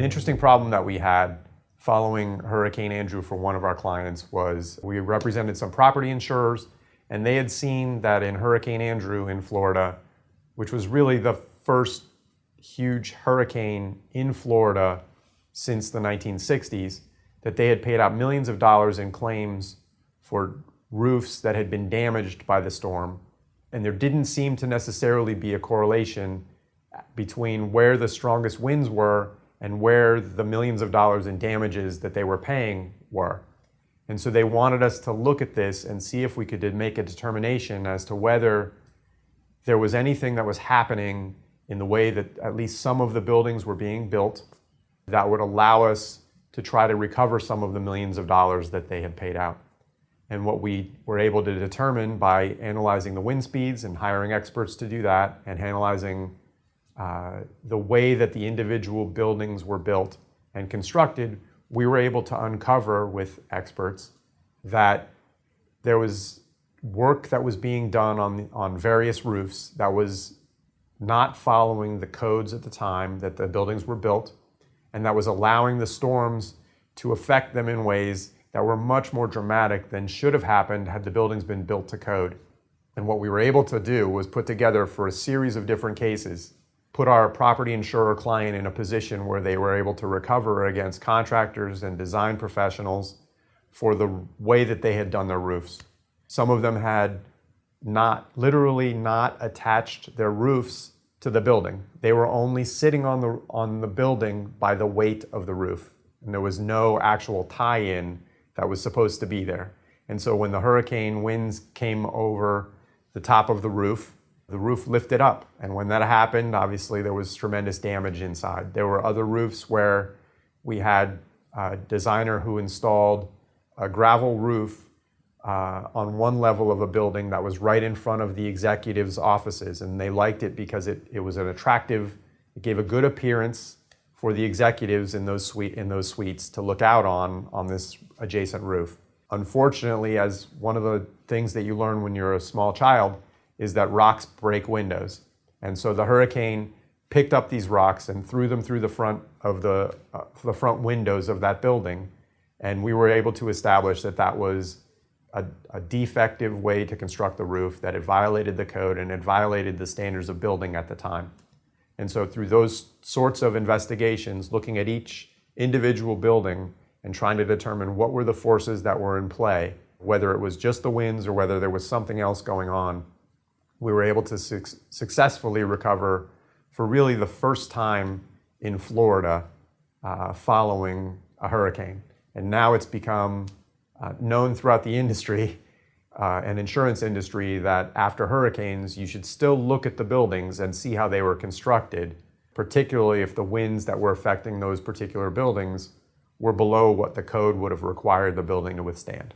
interesting problem that we had following Hurricane Andrew for one of our clients was we represented some property insurers, and they had seen that in Hurricane Andrew in Florida, which was really the first huge hurricane in Florida since the 1960s, that they had paid out millions of dollars in claims for roofs that had been damaged by the storm. And there didn't seem to necessarily be a correlation between where the strongest winds were and where the millions of dollars in damages that they were paying were. And so they wanted us to look at this and see if we could make a determination as to whether there was anything that was happening in the way that at least some of the buildings were being built that would allow us to try to recover some of the millions of dollars that they had paid out. And what we were able to determine by analyzing the wind speeds and hiring experts to do that, and analyzing the way that the individual buildings were built and constructed, we were able to uncover with experts that there was work that was being done on various roofs that was not following the codes at the time that the buildings were built, and that was allowing the storms to affect them in ways that were much more dramatic than should have happened had the buildings been built to code. And what we were able to do was put together, for a series of different cases, put our property insurer client in a position where they were able to recover against contractors and design professionals for the way that they had done their roofs. Some of them had literally not attached their roofs to the building. They were only sitting on the building by the weight of the roof. And there was no actual tie-in that was supposed to be there. And so when the hurricane winds came over the top of the roof lifted up. And when that happened, obviously there was tremendous damage inside. There were other roofs where we had a designer who installed a gravel roof on one level of a building that was right in front of the executives' offices. And they liked it because it was an attractive, it gave a good appearance for the executives in those suites to look out on this adjacent roof. Unfortunately, as one of the things that you learn when you're a small child, is that rocks break windows. And so the hurricane picked up these rocks and threw them through the front of the front windows of that building. And we were able to establish that that was a defective way to construct the roof, that it violated the code and it violated the standards of building at the time. And so through those sorts of investigations, looking at each individual building and trying to determine what were the forces that were in play, whether it was just the winds or whether there was something else going on, we were able to successfully recover for really the first time in Florida following a hurricane. And now it's become known throughout the industry and insurance industry that after hurricanes, you should still look at the buildings and see how they were constructed, particularly if the winds that were affecting those particular buildings were below what the code would have required the building to withstand.